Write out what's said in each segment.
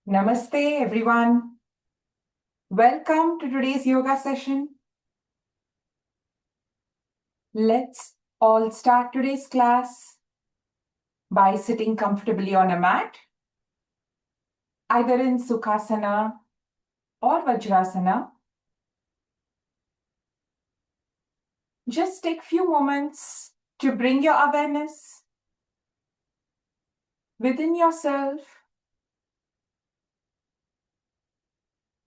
Namaste, everyone. Welcome to today's yoga session. Let's all start today's class by sitting comfortably on a mat, either in Sukhasana or Vajrasana. Just take a few moments to bring your awareness within yourself.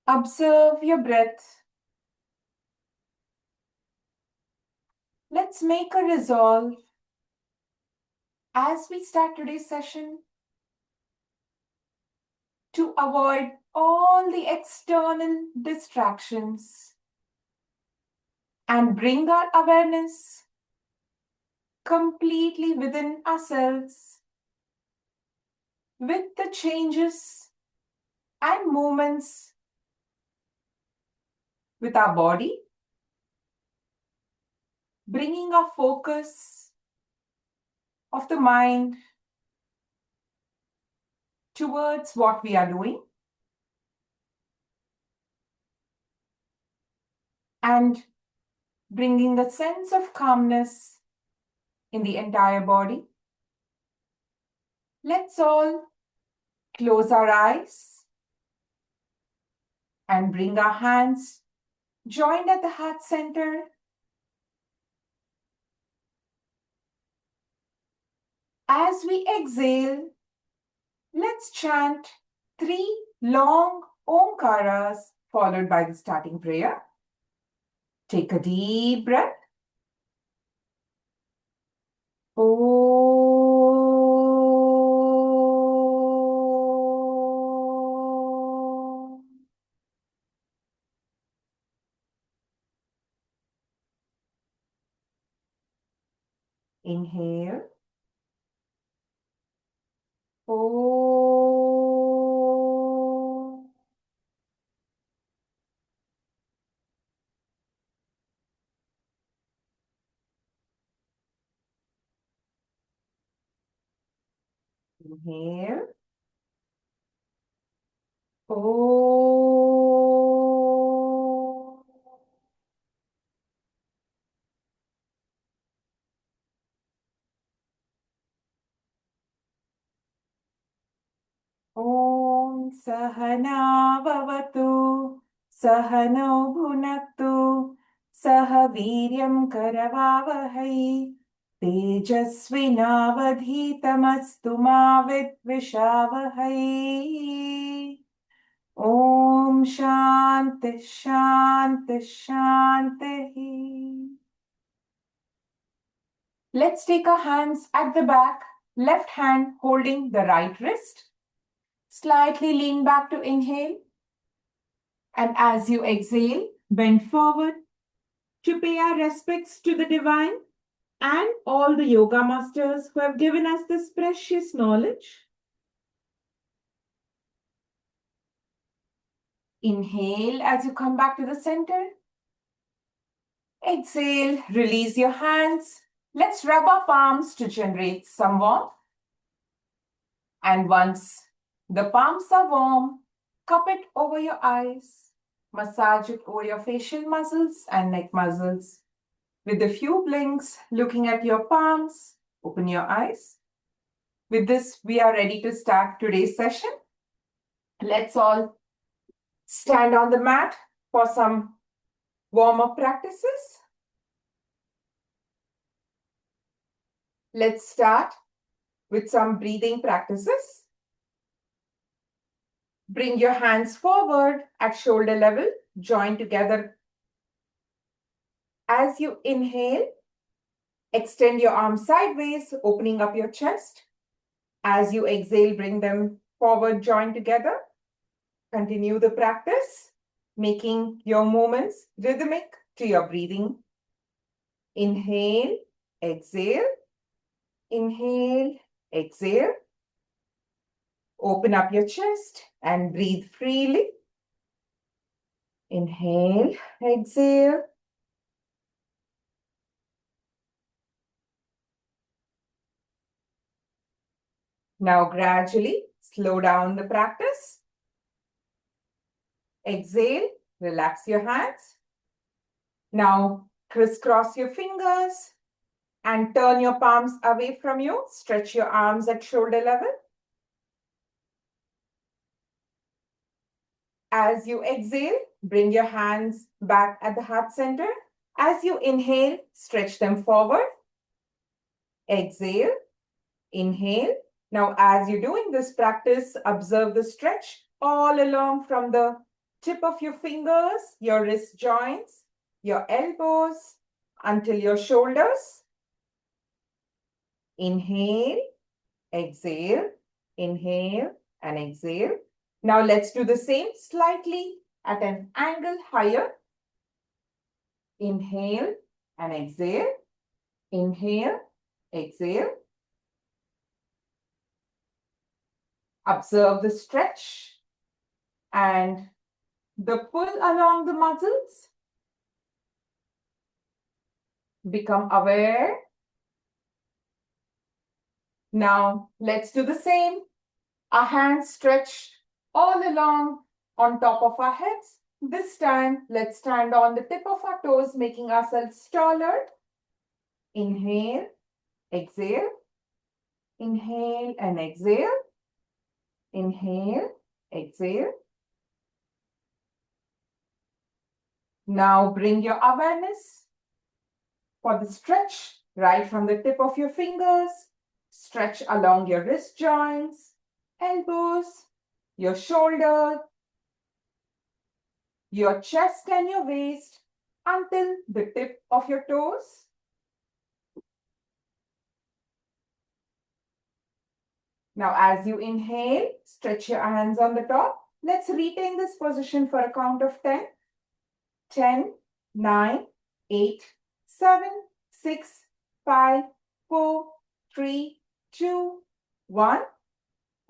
Observe your breath. Let's make a resolve as we start today's session to avoid all the external distractions and bring our awareness completely within ourselves with the changes and movements with our body, bringing our focus of the mind towards what we are doing and bringing a sense of calmness in the entire body. Let's all close our eyes and bring our hands joined at the heart center. As we exhale, let's chant 3 long Omkaras followed by the starting prayer. Take a deep breath. Om. Inhale. Om. Inhale. Om. Om Sahana Bhavatu Sahano Bhunaktu Saha Viryam Karavavahai Tejasvinavadhitamastu ma vidvishavahai. Om Shanti Shanti Shanti. Let's take our hands at the back, left hand holding the right wrist. Slightly lean back to inhale. And as you exhale, bend forward to pay our respects to the divine and all the yoga masters who have given us this precious knowledge. Inhale as you come back to the center. Exhale, release your hands. Let's rub our palms to generate some warmth. And once the palms are warm, cup it over your eyes. Massage it over your facial muscles and neck muscles. With a few blinks, looking at your palms, open your eyes. With this, we are ready to start today's session. Let's all stand on the mat for some warm-up practices. Let's start with some breathing practices. Bring your hands forward at shoulder level, join together. As you inhale, extend your arms sideways, opening up your chest. As you exhale, bring them forward, join together. Continue the practice, making your movements rhythmic to your breathing. Inhale, exhale. Inhale, exhale. Open up your chest and breathe freely. Inhale, exhale. Now gradually slow down the practice. Exhale, relax your hands. Now, crisscross your fingers and turn your palms away from you. Stretch your arms at shoulder level. As you exhale, bring your hands back at the heart center. As you inhale, stretch them forward. Exhale, inhale. Now, as you're doing this practice, observe the stretch all along from the tip of your fingers, your wrist joints, your elbows, until your shoulders. Inhale, exhale, inhale, and exhale. Now let's do the same slightly at an angle higher. Inhale and exhale. Inhale, exhale. Observe the stretch and the pull along the muscles. Become aware. Now let's do the same. Our hands stretched all along on top of our heads. This time, let's stand on the tip of our toes, making ourselves taller. Inhale, exhale. Inhale and exhale. Inhale, exhale. Now bring your awareness for the stretch right from the tip of your fingers. Stretch along your wrist joints, elbows, your shoulder, your chest and your waist until the tip of your toes. Now, as you inhale, stretch your hands on the top. Let's retain this position for a count of 10. 10, 9, 8, 7, 6, 5, 4, 3, 2, 1.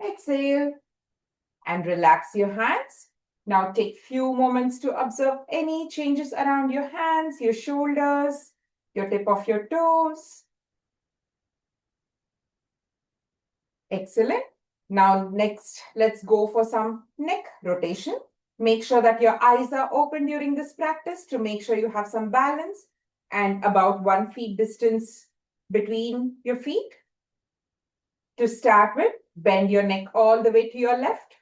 Exhale and relax your hands. Now take few moments to observe any changes around your hands, your shoulders, your tip of your toes. Excellent. Now next, let's go for some neck rotation. Make sure that your eyes are open during this practice to make sure you have some balance and about 1 feet distance between your feet. To start with, bend your neck all the way to your left.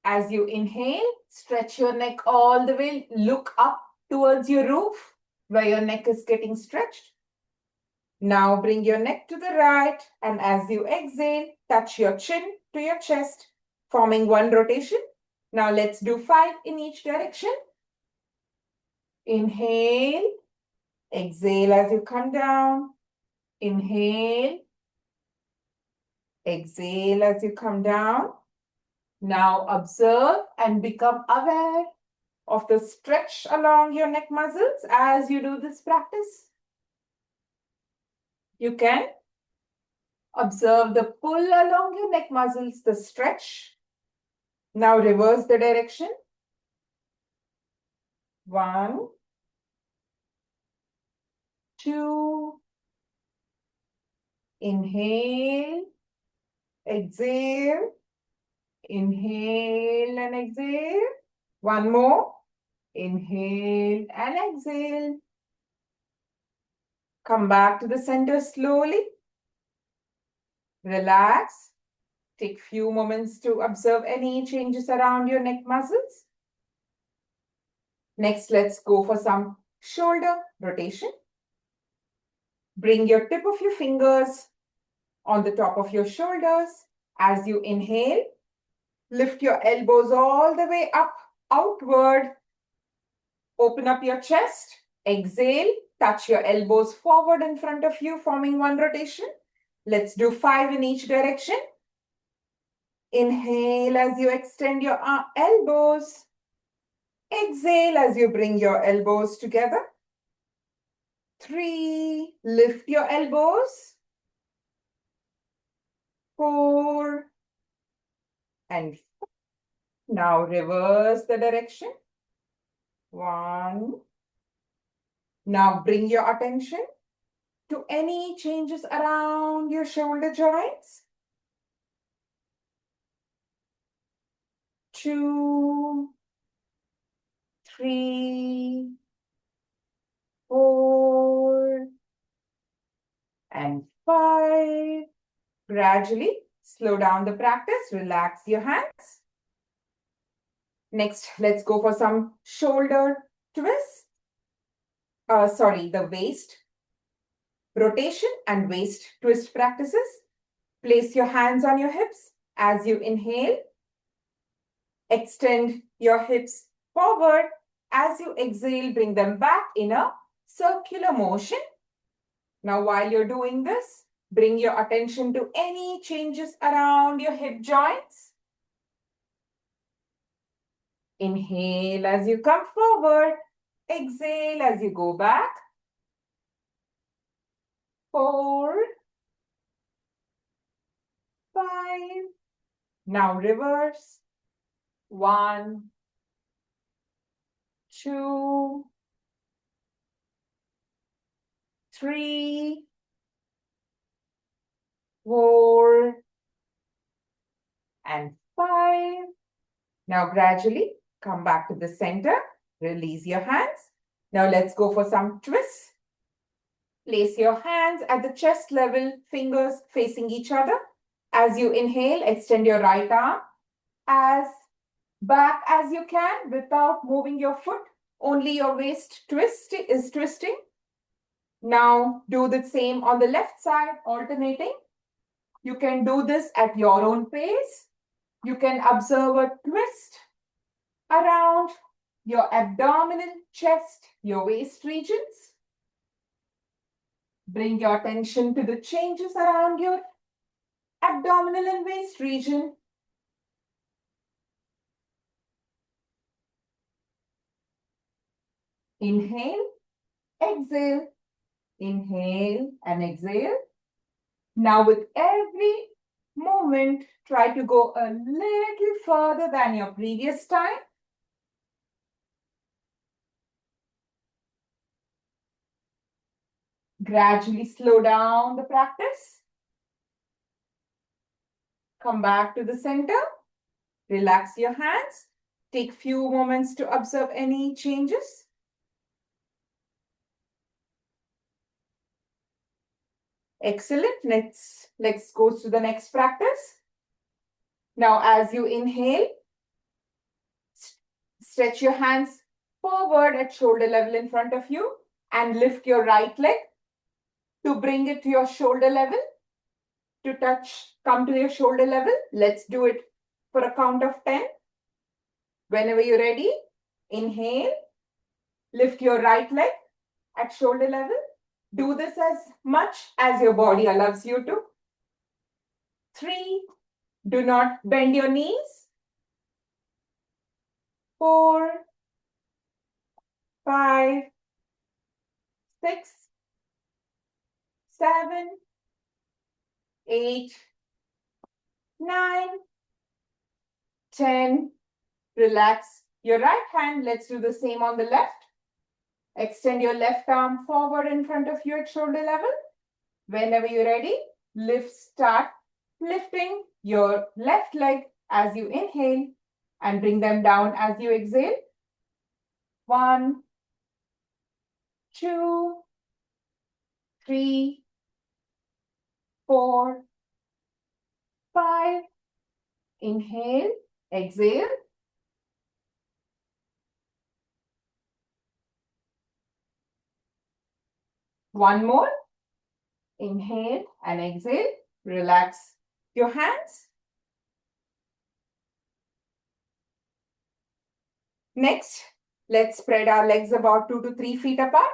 As you inhale, stretch your neck all the way. Look up towards your roof where your neck is getting stretched. Now bring your neck to the right, and as you exhale, touch your chin to your chest, forming 1 rotation. Now let's do 5 in each direction. Inhale, exhale as you come down. Inhale, exhale as you come down. Now observe and become aware of the stretch along your neck muscles as you do this practice. You can observe the pull along your neck muscles, the stretch. Now reverse the direction. 1, 2, inhale, exhale, inhale and exhale. 1 more, inhale and exhale. Come back to the center slowly. Relax. Take few moments to observe any changes around your neck muscles. Next, let's go for some shoulder rotation. Bring your tip of your fingers on the top of your shoulders. As you inhale, lift your elbows all the way up, outward. Open up your chest. Exhale, touch your elbows forward in front of you, forming 1 rotation. Let's do 5 in each direction. Inhale as you extend your elbows. Exhale as you bring your elbows together. 3, lift your elbows. 4, and 5. Now reverse the direction. 1. Now bring your attention to any changes around your shoulder joints. 2, 3, 4, and 5. Gradually slow down the practice. Relax your hands. Next, let's go for some shoulder twists. The waist rotation and waist twist practices. Place your hands on your hips as you inhale. Extend your hips forward. As you exhale, bring them back in a circular motion. Now, while you're doing this, bring your attention to any changes around your hip joints. Inhale as you come forward. Exhale as you go back. 4, 5. Now reverse. 1, 2, 3, 4, and 5. Now gradually come back to the center. Release your hands. Now let's go for some twists. Place your hands at the chest level, fingers facing each other. As you inhale, extend your right arm as back as you can without moving your foot. Only your waist twist is twisting. Now do the same on the left side, alternating. You can do this at your own pace. You can observe a twist around your abdominal, chest, your waist regions. Bring your attention to the changes around your abdominal and waist region. Inhale, exhale, inhale and exhale. Now with every movement, try to go a little further than your previous time. Gradually slow down the practice. Come back to the center. Relax your hands. Take few moments to observe any changes. Excellent. Let's go to the next practice. Now, as you inhale, stretch your hands forward at shoulder level in front of you and lift your right leg to bring it to your shoulder level. To come to your shoulder level. Let's do it for a count of 10. Whenever you're ready, inhale, lift your right leg at shoulder level. Do this as much as your body allows you to. 3, do not bend your knees. 4, 5, 6, 7, 8, 9, 10. Relax your right hand. Let's do the same on the left. Extend your left arm forward in front of you at shoulder level. Whenever you're ready, start lifting your left leg as you inhale and bring them down as you exhale. 1, 2, 3, 4, 5. Inhale, exhale. One more. Inhale and exhale. Relax your hands. Next, let's spread our legs about 2 to 3 feet apart.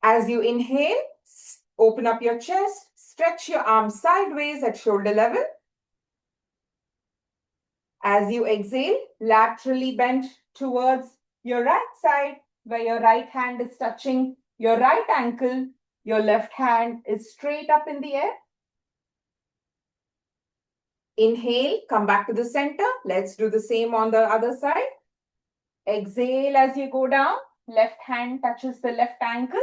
As you inhale, open up your chest, stretch your arms sideways at shoulder level. As you exhale, laterally bend towards your right side, where your right hand is touching your right ankle. Your left hand is straight up in the air. Inhale, come back to the center. Let's do the same on the other side. Exhale as you go down. Left hand touches the left ankle.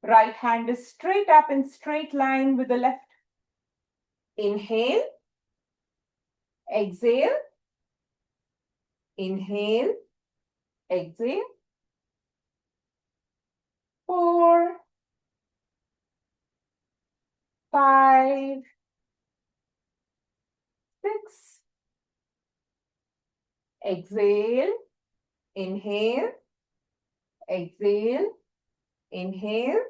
Right hand is straight up in straight line with the left. Inhale. Exhale. Inhale. Exhale. 4, 5, 6. Exhale. Inhale. Exhale. Inhale.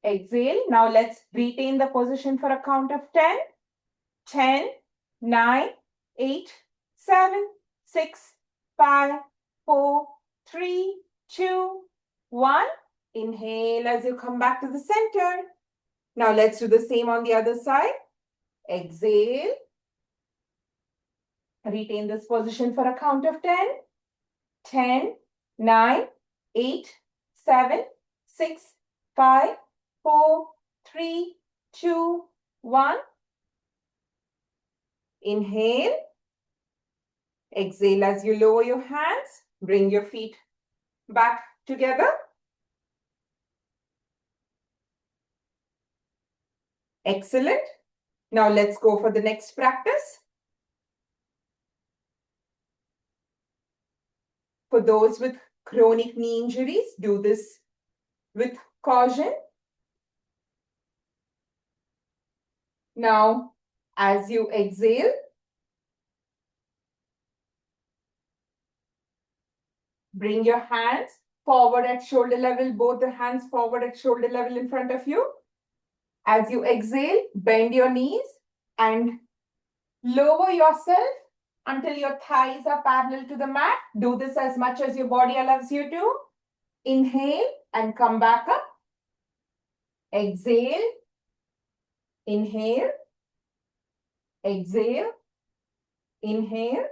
Exhale. Now let's retain the position for a count of 10. 10, 9, 8, 7, 6, 5, 4, 3, 2, 1. Inhale as you come back to the center. Now let's do the same on the other side. Exhale. Retain this position for a count of 10. 10, 9, 8, 7, 6, 5, 4, 3, 2, 1. Inhale. Exhale as you lower your hands. Bring your feet back together. Excellent. Now let's go for the next practice. For those with chronic knee injuries, do this with caution. Now, as you exhale, bring your hands forward at shoulder level, both the hands forward at shoulder level in front of you. As you exhale, bend your knees and lower yourself until your thighs are parallel to the mat. Do this as much as your body allows you to. Inhale and come back up. Exhale. Inhale. Exhale. Inhale.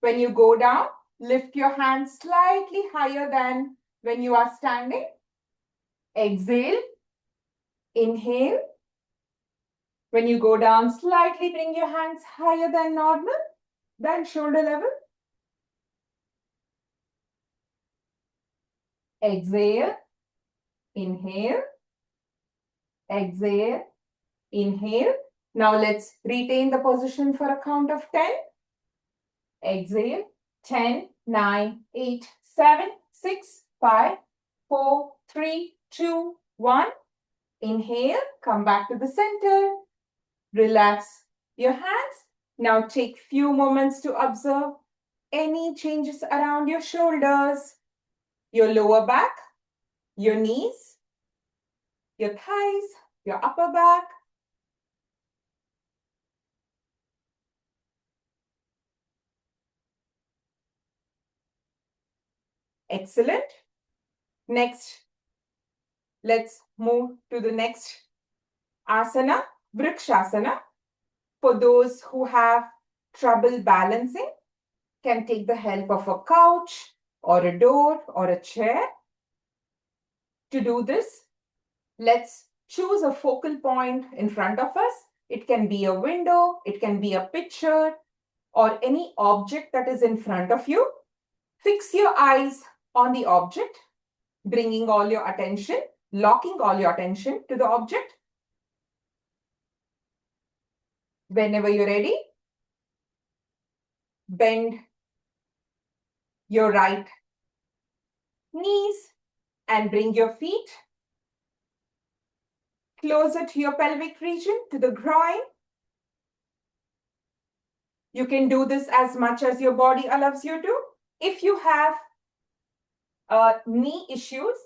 When you go down, lift your hands slightly higher than when you are standing. Exhale. Inhale. When you go down slightly, bring your hands higher than normal, than shoulder level. Exhale. Inhale. Exhale. Inhale. Now let's retain the position for a count of 10. Exhale. 10, 9, 8, 7, 6, 5, 4, 3, 2, 1. Inhale. Come back to the center. Relax your hands. Now take few moments to observe any changes around your shoulders, your lower back, your knees, your thighs, your upper back. Excellent. Next, let's move to the next asana, Vrikshasana. For those who have trouble balancing, can take the help of a couch or a door or a chair. To do this, let's choose a focal point in front of us. It can be a window, it can be a picture, or any object that is in front of you. Fix your eyes on the object, bringing all your attention, locking all your attention to the object. Whenever you're ready, bend your right knees and bring your feet closer to your pelvic region, to the groin. You can do this as much as your body allows you to. If you have knee issues,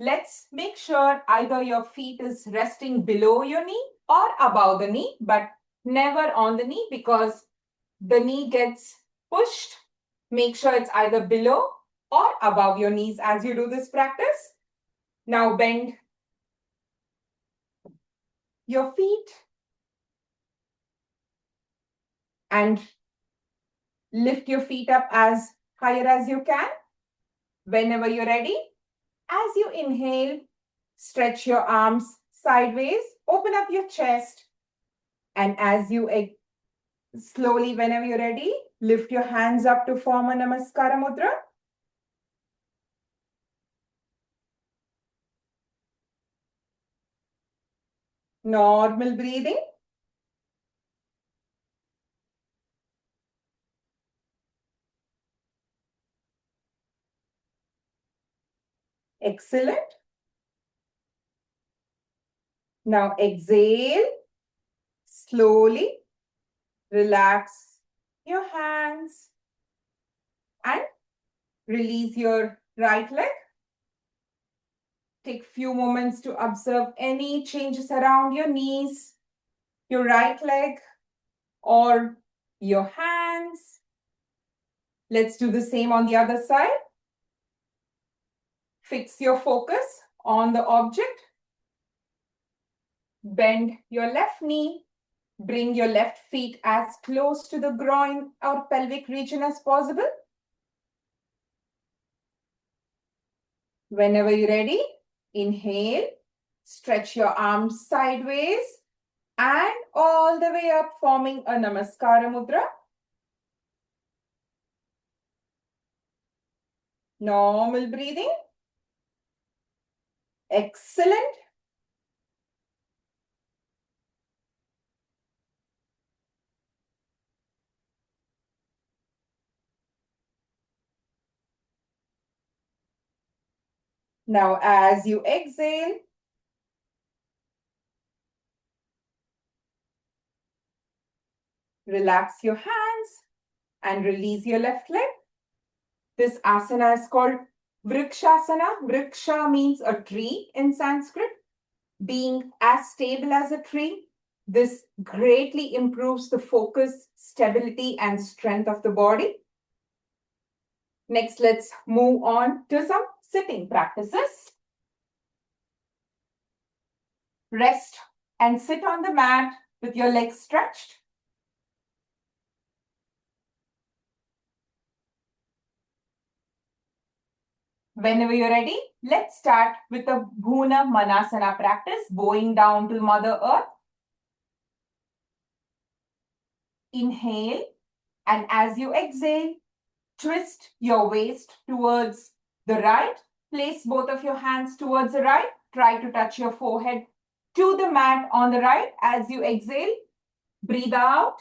let's make sure either your feet is resting below your knee or above the knee, but never on the knee because the knee gets pushed. Make sure it's either below or above your knees as you do this practice. Now bend your feet and lift your feet up as higher as you can. Whenever you're ready, as you inhale, stretch your arms sideways, open up your chest, and as you slowly, whenever you're ready, lift your hands up to form a Namaskara Mudra. Normal breathing. Excellent. Now exhale. Slowly relax your hands and release your right leg. Take few moments to observe any changes around your knees, your right leg, or your hands. Let's do the same on the other side. Fix your focus on the object. Bend your left knee. Bring your left feet as close to the groin or pelvic region as possible. Whenever you're ready, inhale, stretch your arms sideways and all the way up, forming a Namaskara Mudra. Normal breathing. Excellent. Now, as you exhale, relax your hands and release your left leg. This asana is called Vrikshasana. Vriksha means a tree in Sanskrit. Being as stable as a tree, this greatly improves the focus, stability, and strength of the body. Next, let's move on to some sitting practices. Rest and sit on the mat with your legs stretched. Whenever you're ready, let's start with the Bhuna Manasana practice, bowing down to Mother Earth. Inhale, and as you exhale, twist your waist towards the right. Place both of your hands towards the right. Try to touch your forehead to the mat on the right. As you exhale, breathe out.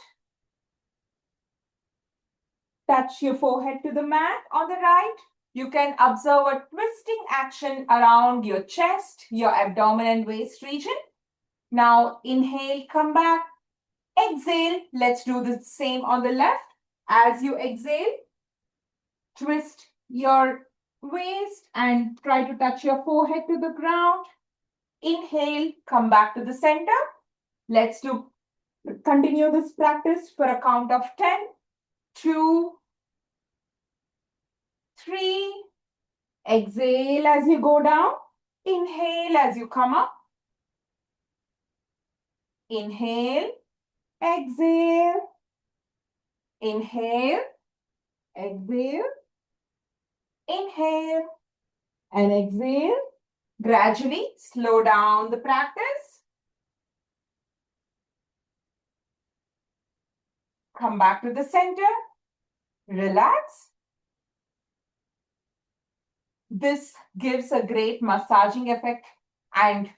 Touch your forehead to the mat on the right. You can observe a twisting action around your chest, your abdomen and waist region. Now inhale, come back. Exhale, let's do the same on the left. As you exhale, twist your waist and try to touch your forehead to the ground. Inhale, come back to the center. Let's continue this practice for a count of 10, 2, 3. Exhale as you go down. Inhale as you come up. Inhale, exhale. Inhale, exhale. Inhale and exhale. Gradually slow down the practice. Come back to the center. Relax. This gives a great massaging effect and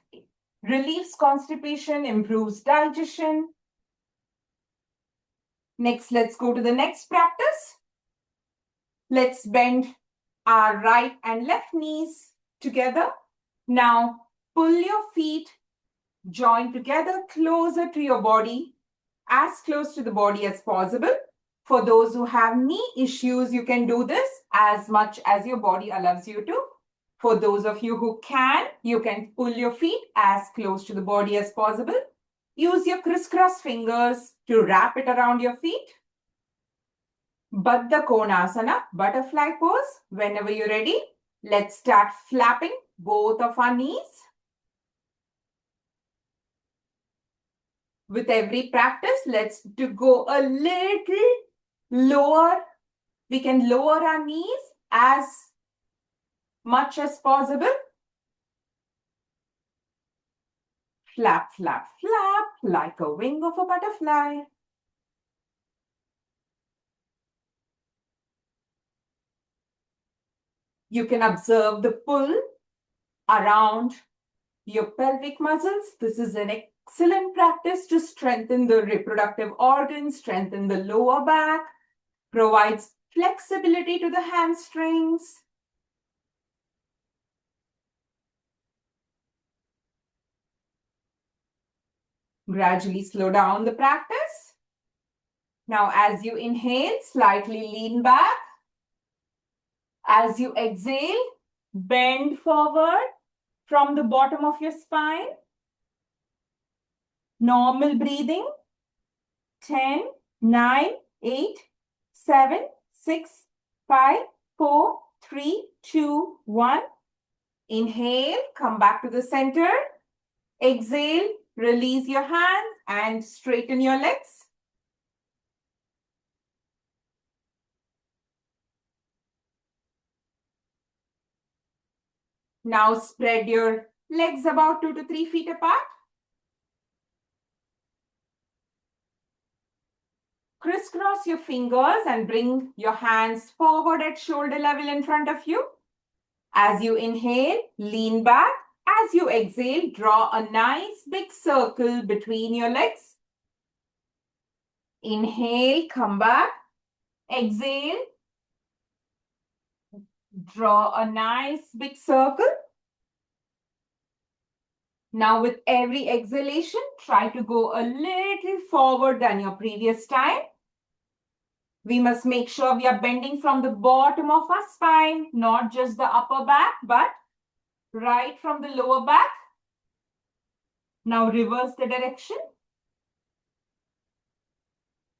relieves constipation, improves digestion. Next, let's go to the next practice. Let's bend our right and left knees together. Now, pull your feet, join together closer to your body, as close to the body as possible. For those who have knee issues, you can do this as much as your body allows you to. For those of you who can, you can pull your feet as close to the body as possible. Use your crisscross fingers to wrap it around your feet. Baddha Konasana, butterfly pose. Whenever you're ready, let's start flapping both of our knees. With every practice, let's go a little lower. We can lower our knees as much as possible. Flap, flap, flap, like a wing of a butterfly. You can observe the pull around your pelvic muscles. This is an excellent practice to strengthen the reproductive organs, strengthen the lower back, provides flexibility to the hamstrings. Gradually slow down the practice. Now, as you inhale, slightly lean back. As you exhale, bend forward from the bottom of your spine. Normal breathing. 10, 9, 8, 7, 6, 5, 4, 3, 2, 1. Inhale, come back to the center. Exhale, release your hands and straighten your legs. Now spread your legs about 2 to 3 feet apart. Crisscross your fingers and bring your hands forward at shoulder level in front of you. As you inhale, lean back. As you exhale, draw a nice big circle between your legs. Inhale, come back. Exhale, draw a nice big circle. Now with every exhalation, try to go a little forward than your previous time. We must make sure we are bending from the bottom of our spine, not just the upper back, but right from the lower back. Now reverse the direction.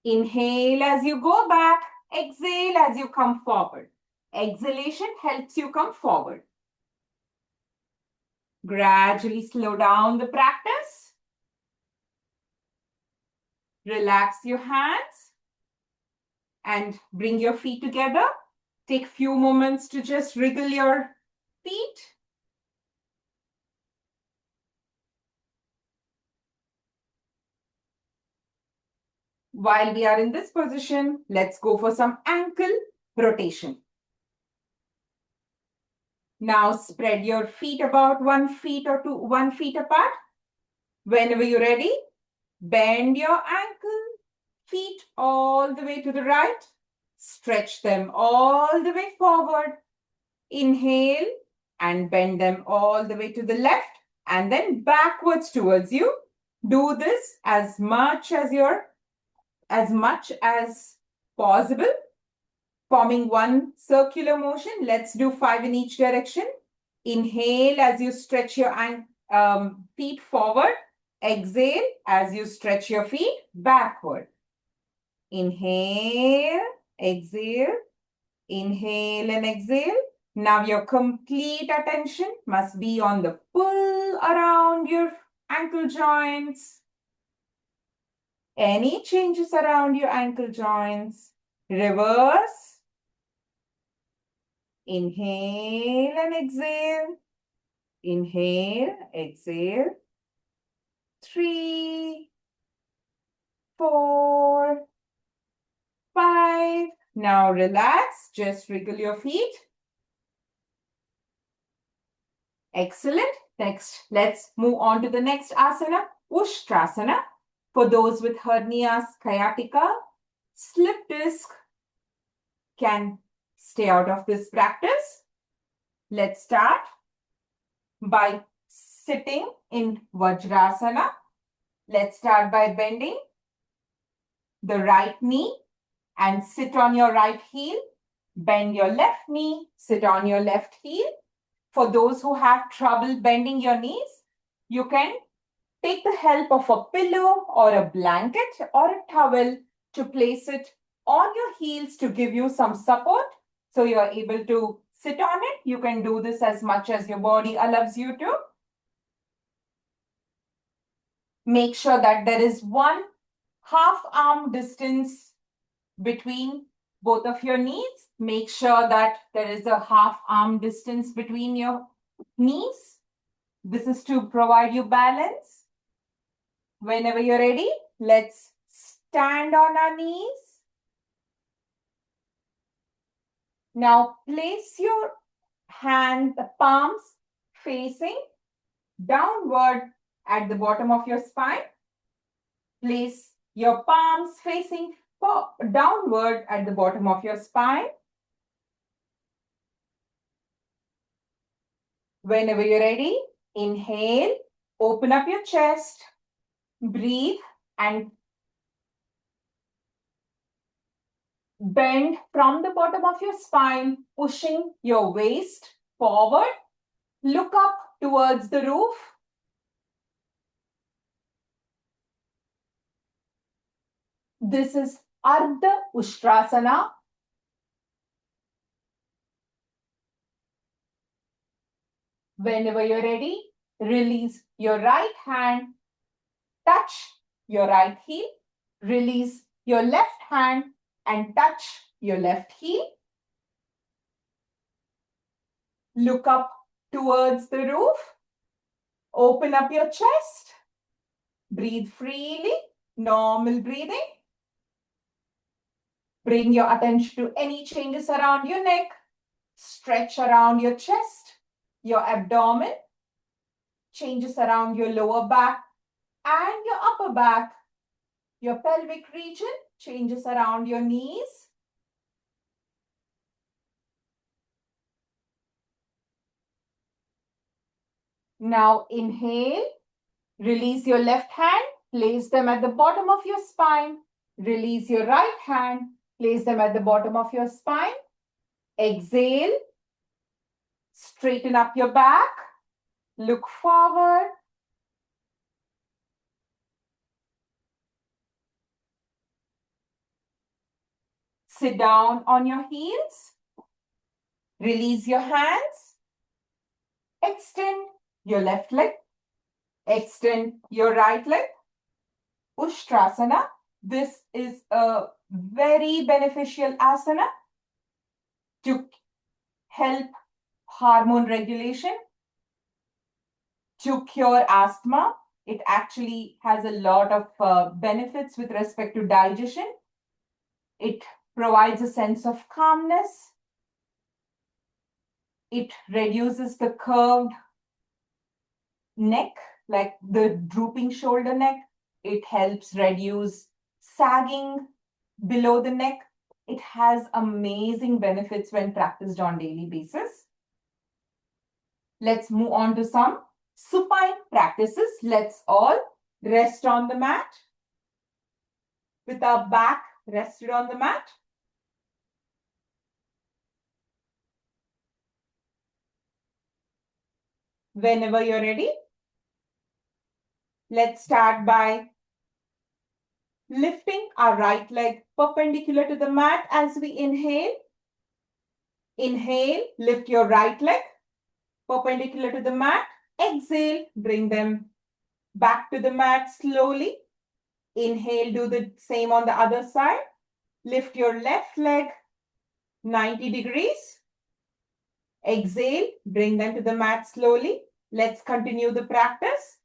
Inhale as you go back. Exhale as you come forward. Exhalation helps you come forward. Gradually slow down the practice. Relax your hands and bring your feet together. Take a few moments to just wriggle your feet. While we are in this position, let's go for some ankle rotation. Now spread your feet about 1 foot or 1 foot apart. Whenever you're ready, bend your ankle, feet all the way to the right. Stretch them all the way forward. Inhale and bend them all the way to the left and then backwards towards you. Do this as much as possible, forming one circular motion. Let's do 5 in each direction. Inhale as you stretch your feet forward. Exhale as you stretch your feet backward. Inhale, exhale, inhale and exhale. Now your complete attention must be on the pull around your ankle joints. Any changes around your ankle joints. Reverse. Inhale and exhale. Inhale, exhale. 3, 4, 5. Now relax. Just wriggle your feet. Excellent. Next, let's move on to the next asana, Ushtrasana. For those with hernias, sciatica, slip disc can stay out of this practice. Let's start by sitting in Vajrasana. Let's start by bending the right knee and sit on your right heel. Bend your left knee, sit on your left heel. For those who have trouble bending your knees, you can take the help of a pillow or a blanket or a towel to place it on your heels to give you some support. So you're able to sit on it. You can do this as much as your body allows you to. Make sure that there is 1 half arm distance between both of your knees. Make sure that there is a half arm distance between your knees. This is to provide you balance. Whenever you're ready, let's stand on our knees. Now place your the palms facing downward at the bottom of your spine. Place your palms facing downward at the bottom of your spine. Whenever you're ready, inhale, open up your chest. Breathe and bend from the bottom of your spine, pushing your waist forward. Look up towards the roof. This is Ardha Ustrasana. Whenever you're ready, release your right hand, touch your right heel, release your left hand and touch your left heel. Look up towards the roof. Open up your chest. Breathe freely, normal breathing. Bring your attention to any changes around your neck. Stretch around your chest, your abdomen. Changes around your lower back and your upper back. Your pelvic region, changes around your knees. Now inhale, release your left hand, place them at the bottom of your spine. Release your right hand, place them at the bottom of your spine. Exhale, straighten up your back, look forward. Sit down on your heels. Release your hands. Extend your left leg. Extend your right leg. Ustrasana. This is a very beneficial asana to help hormone regulation, to cure asthma. It actually has a lot of benefits with respect to digestion. It provides a sense of calmness. It reduces the curved neck, like the drooping shoulder neck. It helps reduce sagging below the neck. It has amazing benefits when practiced on daily basis. Let's move on to some supine practices. Let's all rest on the mat with our back rested on the mat. Whenever you're ready, let's start by lifting our right leg perpendicular to the mat as we inhale. Inhale, lift your right leg perpendicular to the mat. Exhale, bring them back to the mat slowly. Inhale, do the same on the other side. Lift your left leg 90 degrees. Exhale, bring them to the mat slowly. Let's continue the practice.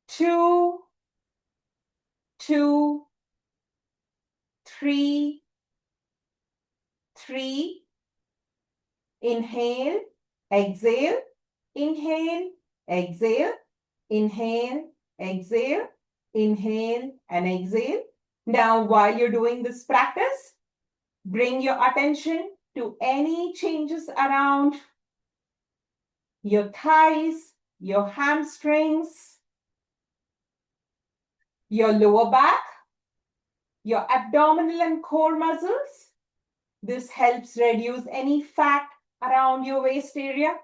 2, 2, 3, 3. Inhale, exhale, inhale, exhale, inhale, exhale, inhale, and exhale. Now, while you're doing this practice, bring your attention to any changes around your thighs, your hamstrings, your lower back, your abdominal and core muscles. This helps reduce any fat around your waist area.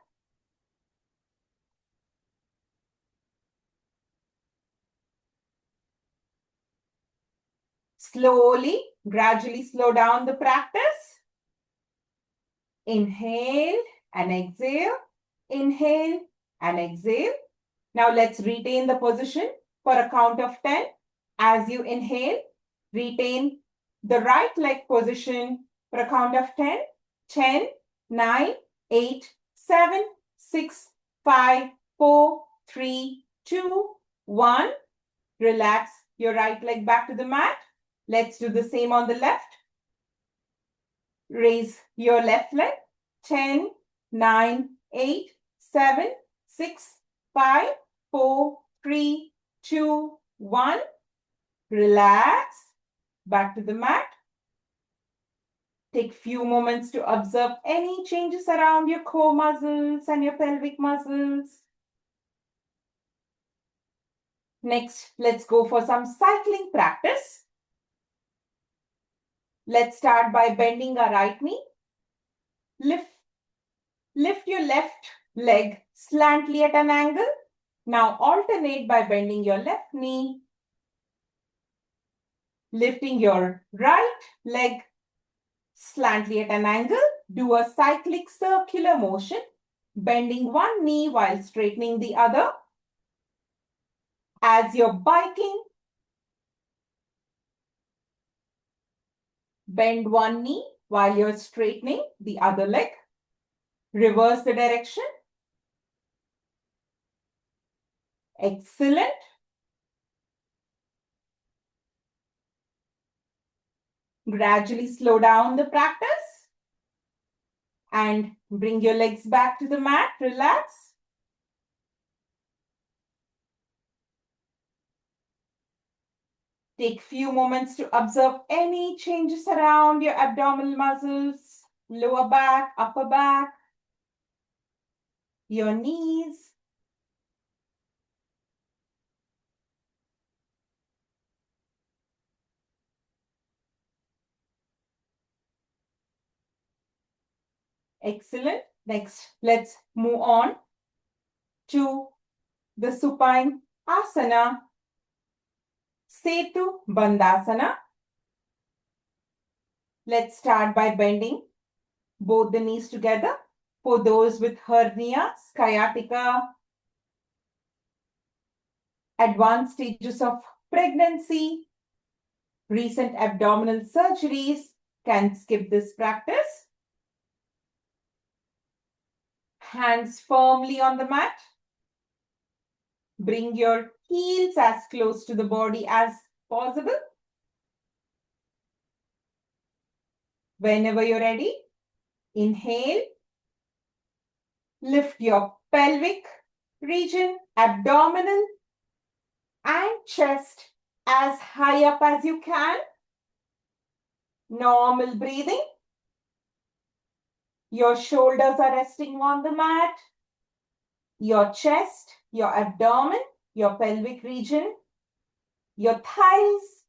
Slowly, gradually slow down the practice. Inhale and exhale. Inhale and exhale. Now let's retain the position for a count of 10. As you inhale, retain the right leg position for a count of 10. 10, 9, 8, 7, 6, 5, 4, 3, 2, 1. Relax your right leg back to the mat. Let's do the same on the left. Raise your left leg. 10, 9, 8, 7, 6, 5, 4, 3, 2, 1. Relax. Back to the mat. Take few moments to observe any changes around your core muscles and your pelvic muscles. Next, let's go for some cycling practice. Let's start by bending our right knee. Lift your left leg slightly at an angle. Now alternate by bending your left knee. Lifting your right leg slightly at an angle. Do a cyclic circular motion, bending one knee while straightening the other. As you're biking, bend one knee while you're straightening the other leg. Reverse the direction. Excellent. Gradually slow down the practice and bring your legs back to the mat. Relax. Take few moments to observe any changes around your abdominal muscles, lower back, upper back, your knees. Excellent. Next, let's move on to the supine asana, Setu Bandhasana. Let's start by bending both the knees together. For those with hernia, sciatica, advanced stages of pregnancy, recent abdominal surgeries can skip this practice. Hands firmly on the mat. Bring your heels as close to the body as possible. Whenever you're ready, inhale. Lift your pelvic region, abdominal and chest as high up as you can. Normal breathing. Your shoulders are resting on the mat. Your chest, your abdomen, your pelvic region, your thighs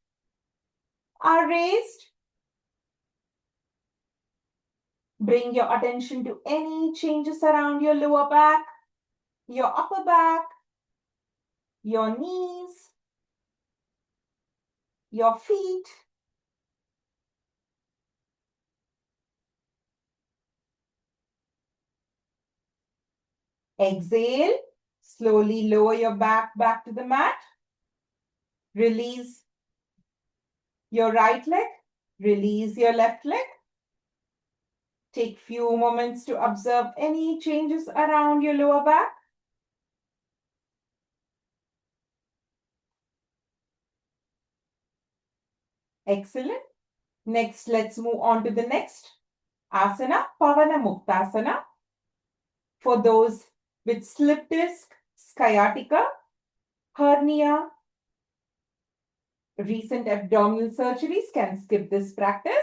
are raised. Bring your attention to any changes around your lower back, your upper back, your knees, your feet. Exhale. Slowly lower your back to the mat. Release your right leg. Release your left leg. Take few moments to observe any changes around your lower back. Excellent. Next, let's move on to the next asana, Pavana Muktasana. For those with slip disc, sciatica, hernia, recent abdominal surgeries can skip this practice.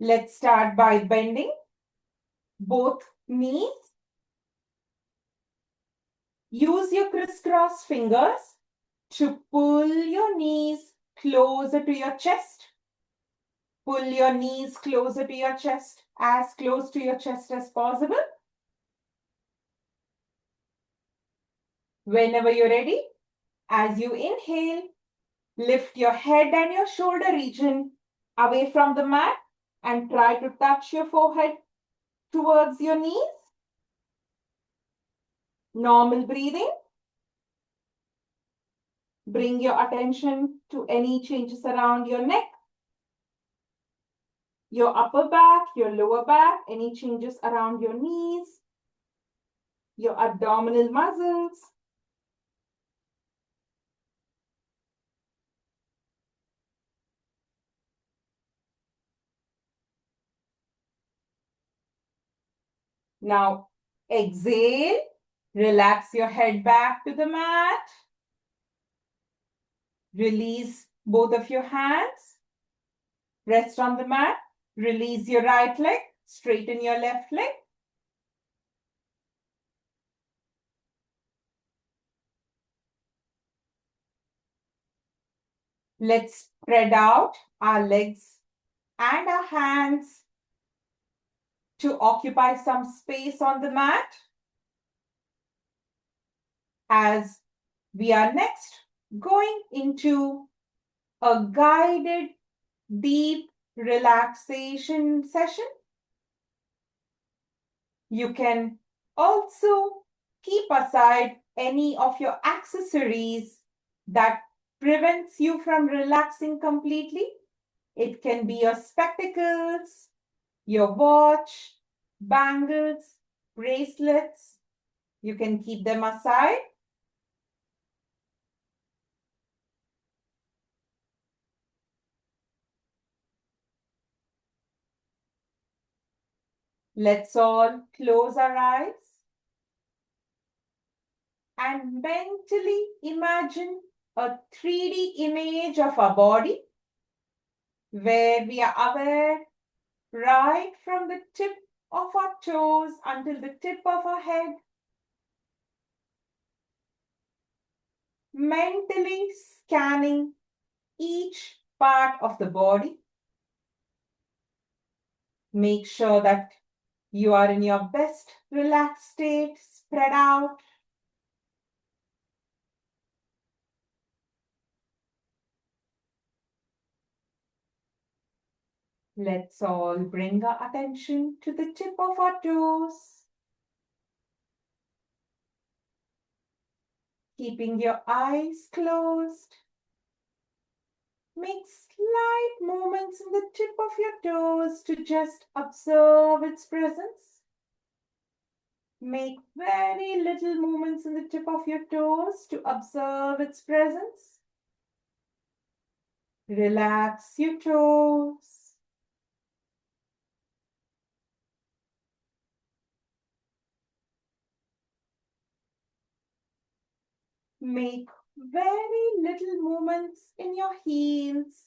Let's start by bending both knees. Use your crisscross fingers to pull your knees closer to your chest. Pull your knees closer to your chest, as close to your chest as possible. Whenever you're ready, as you inhale, lift your head and your shoulder region away from the mat and try to touch your forehead towards your knees. Normal breathing. Bring your attention to any changes around your neck, your upper back, your lower back, any changes around your knees, your abdominal muscles. Now, exhale. Relax your head back to the mat. Release both of your hands. Rest on the mat. Release your right leg. Straighten your left leg. Let's spread out our legs and our hands to occupy some space on the mat. As we are next going into a guided deep relaxation session. You can also keep aside any of your accessories that prevents you from relaxing completely. It can be your spectacles, your watch, bangles, bracelets. You can keep them aside. Let's all close our eyes and mentally imagine a 3D image of our body where we are aware right from the tip of our toes until the tip of our head, mentally scanning each part of the body. Make sure that you are in your best relaxed state, spread out. Let's all bring our attention to the tip of our toes. Keeping your eyes closed. Make slight movements in the tip of your toes to just observe its presence. Make very little movements in the tip of your toes to observe its presence. Relax your toes. Make very little movements in your heels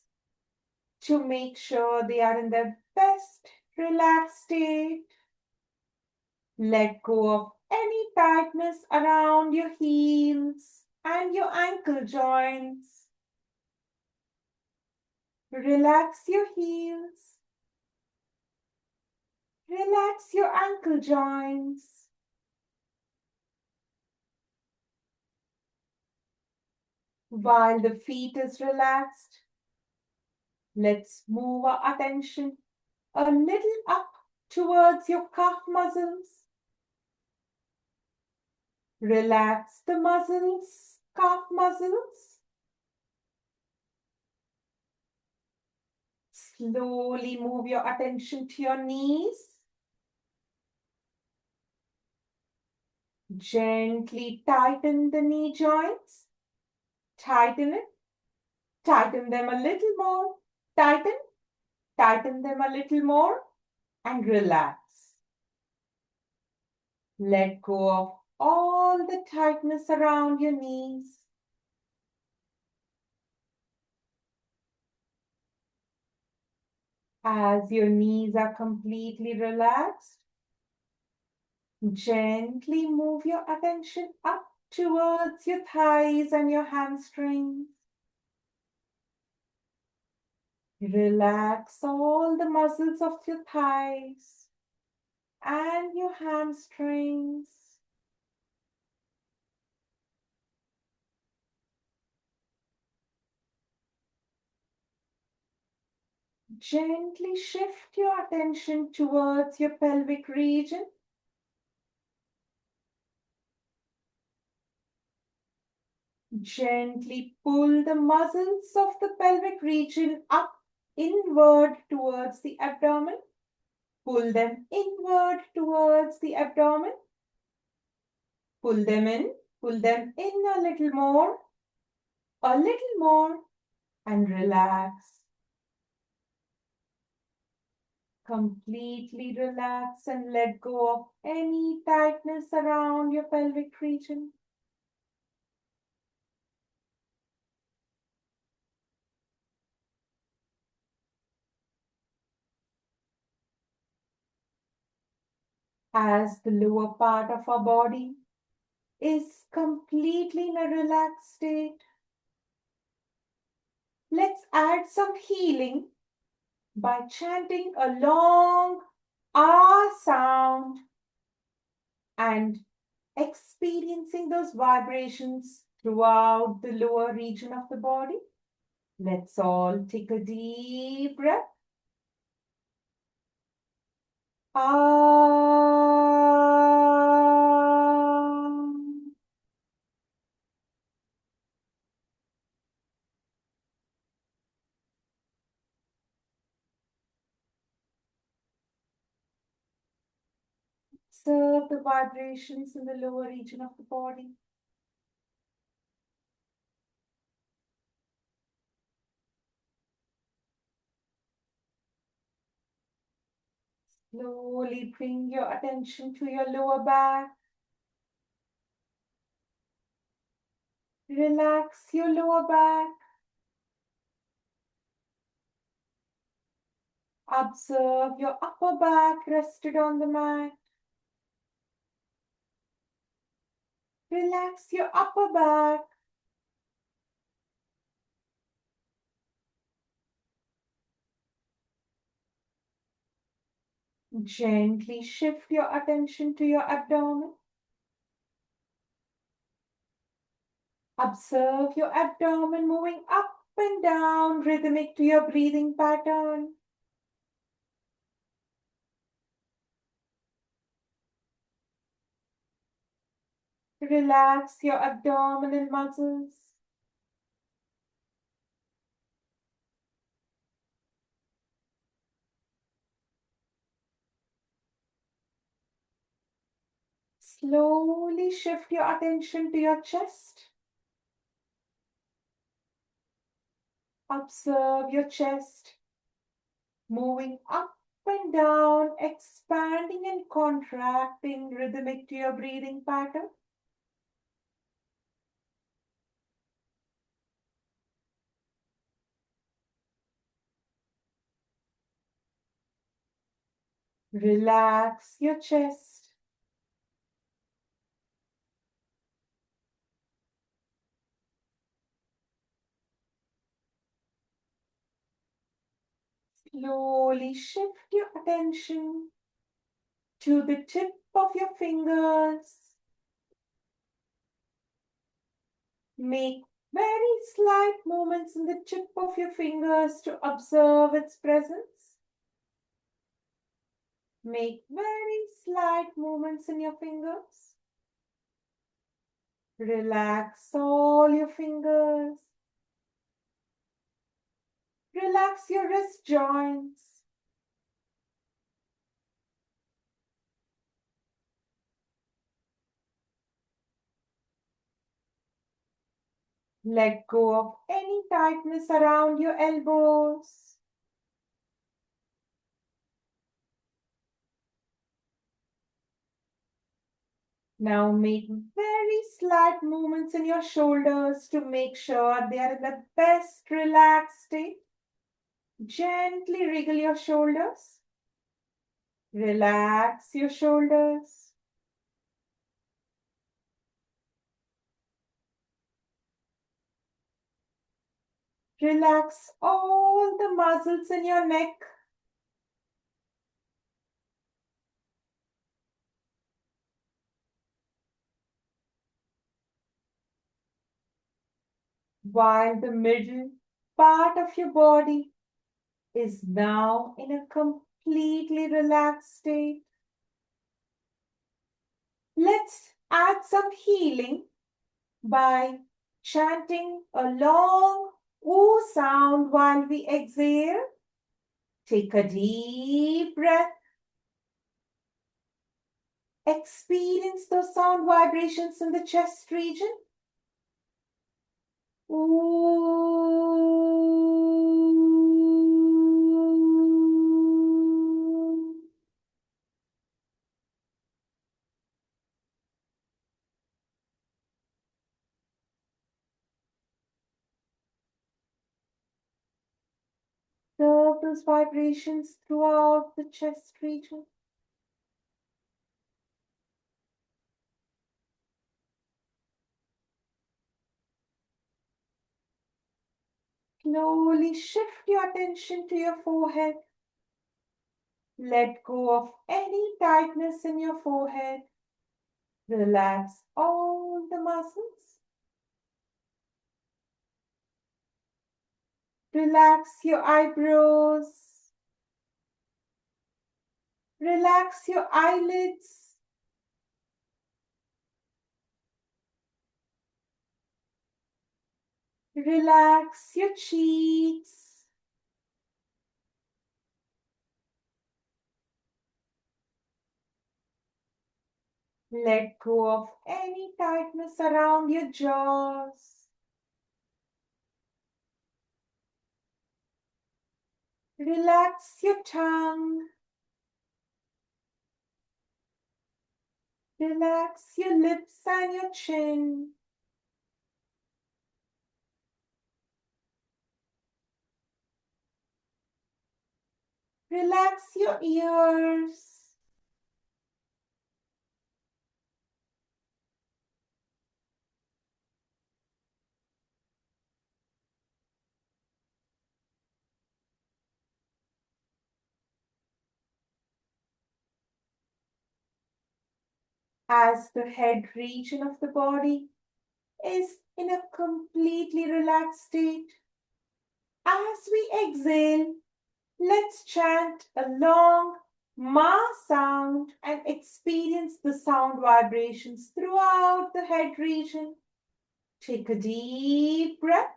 to make sure they are in their best relaxed state. Let go of any tightness around your heels and your ankle joints. Relax your heels. Relax your ankle joints. While the feet is relaxed, let's move our attention a little up towards your calf muscles. Relax the muscles, calf muscles. Slowly move your attention to your knees. Gently tighten the knee joints. Tighten it. Tighten them a little more. Tighten. Tighten them a little more. And relax. Let go of all the tightness around your knees. As your knees are completely relaxed, gently move your attention up towards your thighs and your hamstrings. Relax all the muscles of your thighs and your hamstrings. Gently shift your attention towards your pelvic region. Gently pull the muscles of the pelvic region up inward towards the abdomen. Pull them inward towards the abdomen. Pull them in a little more, and relax. Completely relax and let go of any tightness around your pelvic region. As the lower part of our body is completely in a relaxed state, Let's add some healing by chanting a long ah sound and experiencing those vibrations throughout the lower region of the body. Let's all take a deep breath. Ah. Observe the vibrations in the lower region of the body. Slowly bring your attention to your lower back. Relax your lower back. Observe your upper back rested on the mat. Relax your upper back. Gently shift your attention to your abdomen. Observe your abdomen moving up and down, rhythmic to your breathing pattern. Relax your abdominal muscles. Slowly shift your attention to your chest. Observe your chest moving up and down, expanding and contracting, rhythmic to your breathing pattern. Relax your chest. Slowly shift your attention to the tip of your fingers. Make very slight movements in the tip of your fingers to observe its presence. Make very slight movements in your fingers. Relax all your fingers. Relax your wrist joints. Let go of any tightness around your elbows. Now make very slight movements in your shoulders to make sure they are in the best relaxed state. Gently wriggle your shoulders. Relax your shoulders. Relax all the muscles in your neck. While the middle part of your body is now in a completely relaxed state. Let's add some healing by chanting a long oo sound while we exhale. Take a deep breath. Experience those sound vibrations in the chest region. Ooh. Observe those vibrations throughout the chest region. Slowly shift your attention to your forehead. Let go of any tightness in your forehead. Relax all the muscles. Relax your eyebrows. Relax your eyelids. Relax your cheeks. Let go of any tightness around your jaws. Relax your tongue. Relax your lips and your chin. Relax your ears. As the head region of the body is in a completely relaxed state, as we exhale, let's chant a long Ma sound and experience the sound vibrations throughout the head region. Take a deep breath.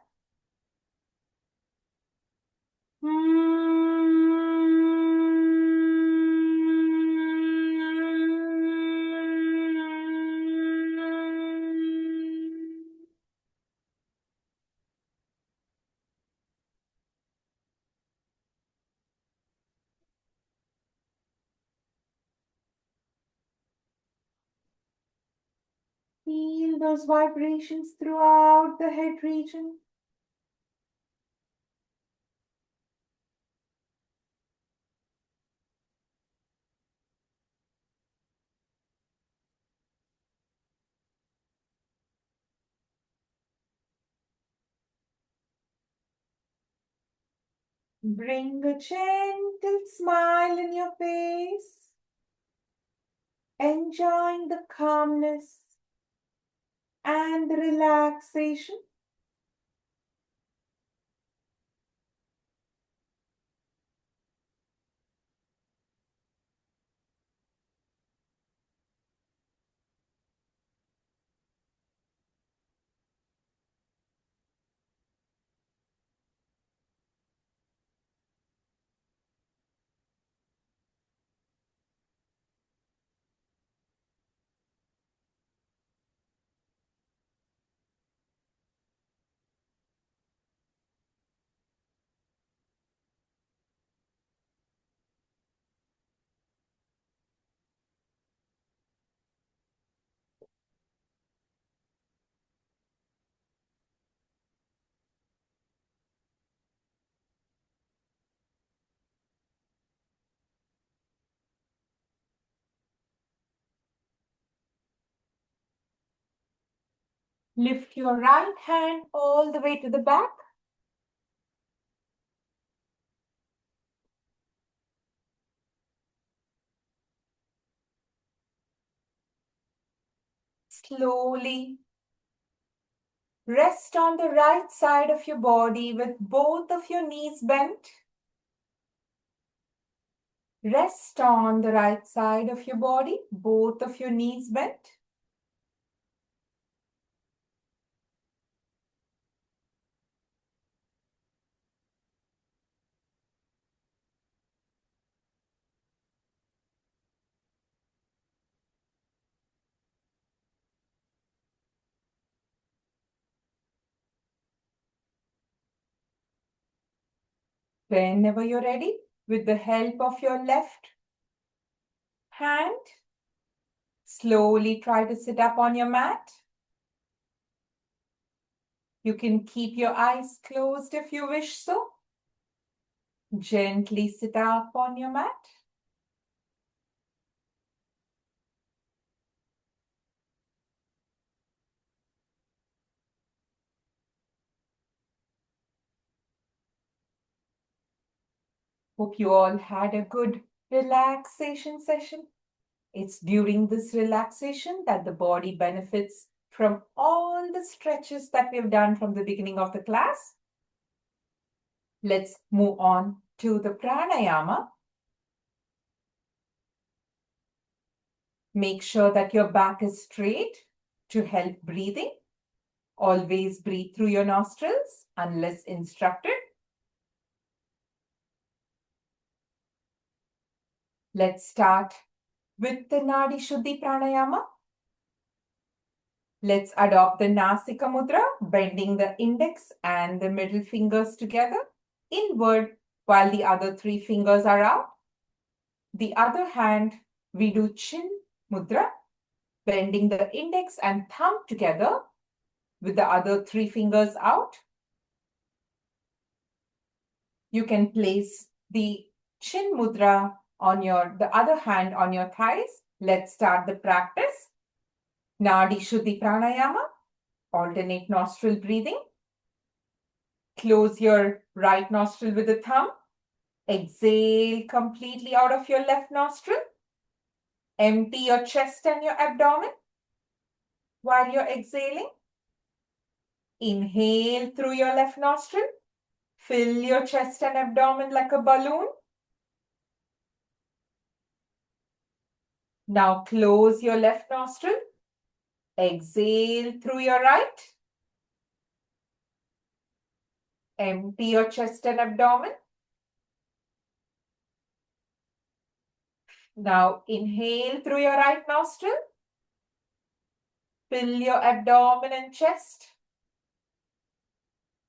Feel those vibrations throughout the head region. Bring a gentle smile in your face, enjoying the calmness and the relaxation. Lift your right hand all the way to the back. Slowly rest on the right side of your body with both of your knees bent. Rest on the right side of your body, both of your knees bent. Whenever you're ready, with the help of your left hand, slowly try to sit up on your mat. You can keep your eyes closed if you wish so. Gently sit up on your mat. Hope you all had a good relaxation session. It's during this relaxation that the body benefits from all the stretches that we've done from the beginning of the class. Let's move on to the pranayama. Make sure that your back is straight to help breathing. Always breathe through your nostrils unless instructed. Let's start with the Nadi Shuddhi Pranayama. Let's adopt the Nasika Mudra, bending the index and the middle fingers together, inward, while the other three fingers are out. The other hand, we do Chin Mudra, bending the index and thumb together with the other three fingers out. You can place the Chin Mudra on the other hand on your thighs. Let's start the practice. Nadi Shuddhi Pranayama, alternate nostril breathing. Close your right nostril with the thumb. Exhale completely out of your left nostril. Empty your chest and your abdomen while you're exhaling. Inhale through your left nostril. Fill your chest and abdomen like a balloon. Now close your left nostril. Exhale through your right. Empty your chest and abdomen. Now inhale through your right nostril. Fill your abdomen and chest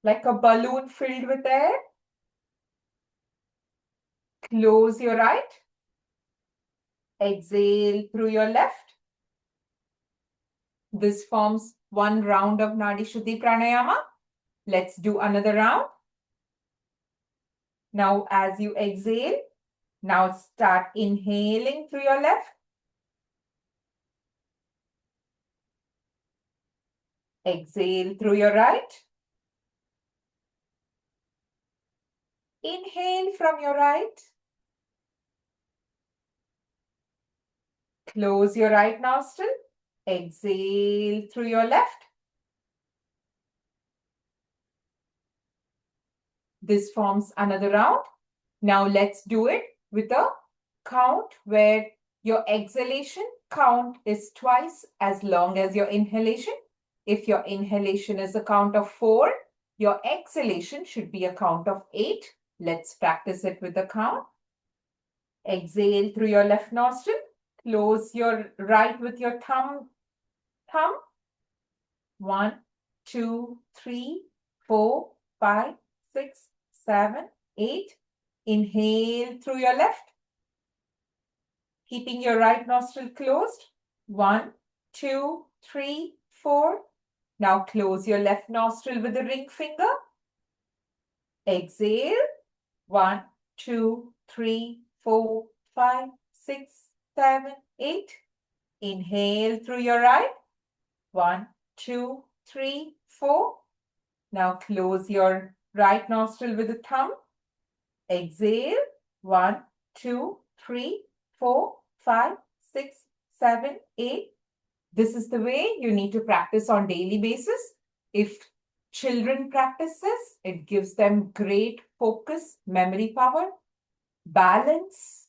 like a balloon filled with air. Close your right. Exhale through your left. This forms one round of Nadi Shuddhi Pranayama. Let's do another round. Now, as you exhale, now start inhaling through your left. Exhale through your right. Inhale from your right. Close your right nostril. Exhale through your left. This forms another round. Now let's do it with a count where your exhalation count is twice as long as your inhalation. If your inhalation is a count of 4, your exhalation should be a count of 8. Let's practice it with the count. Exhale through your left nostril. Close your right with your thumb. 1, 2, 3, 4, 5, 6, 7, 8. Inhale through your left. Keeping your right nostril closed. 1, 2, 3, 4. Now close your left nostril with the ring finger. Exhale. 1, 2, 3, 4, 5, 6, 7, 8. Inhale through your right. 1, 2, 3, 4. Now close your right nostril with the thumb. Exhale. 1, 2, 3, 4, 5, 6, 7, 8. This is the way you need to practice on daily basis. If children practice this, it gives them great focus, memory power, balance,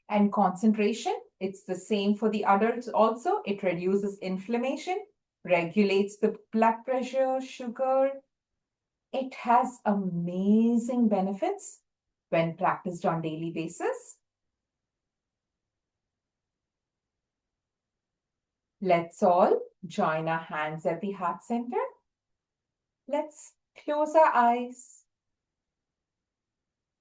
and concentration. It's the same for the adults also. It reduces inflammation, regulates the blood pressure, sugar. It has amazing benefits when practiced on daily basis. Let's all join our hands at the heart center. Let's close our eyes.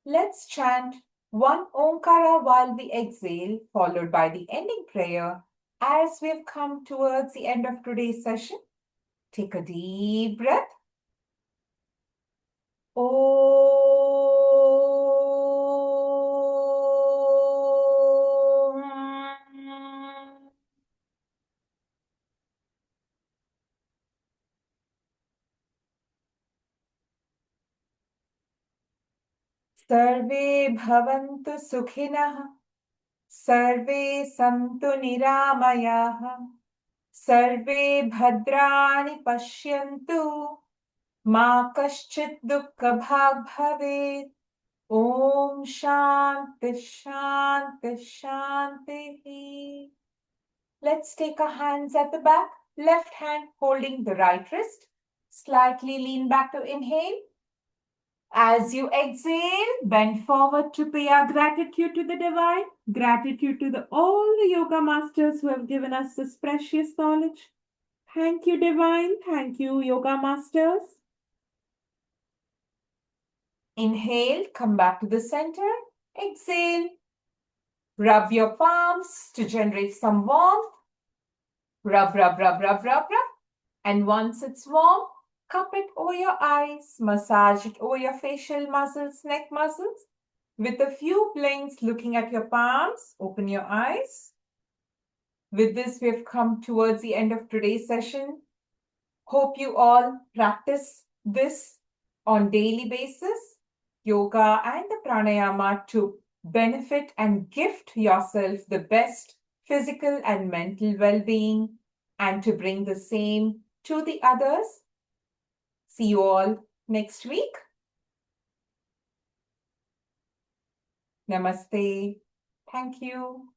Let's chant one Omkara while we exhale, followed by the ending prayer as we've come towards the end of today's session. Take a deep breath. Om. Sarve bhavantu sukhinah. Sarve santu niramayah. Sarve bhadrani pashyantu. Ma kaschit dukkha bhag bhavet. Om Shanti Shanti Shanti. Let's take our hands at the back. Left hand holding the right wrist. Slightly lean back to inhale. As you exhale, bend forward to pay our gratitude to the divine. Gratitude to all the yoga masters who have given us this precious knowledge. Thank you, divine. Thank you, yoga masters. Inhale, come back to the center. Exhale. Rub your palms to generate some warmth. Rub, rub, rub, rub, rub, rub. And once it's warm, cup it over your eyes. Massage it over your facial muscles, neck muscles. With a few blinks looking at your palms, open your eyes. With this, we have come towards the end of today's session. Hope you all practice this on daily basis, yoga and the pranayama, to benefit and gift yourself the best physical and mental well-being, and to bring the same to the others. See you all next week. Namaste. Thank you.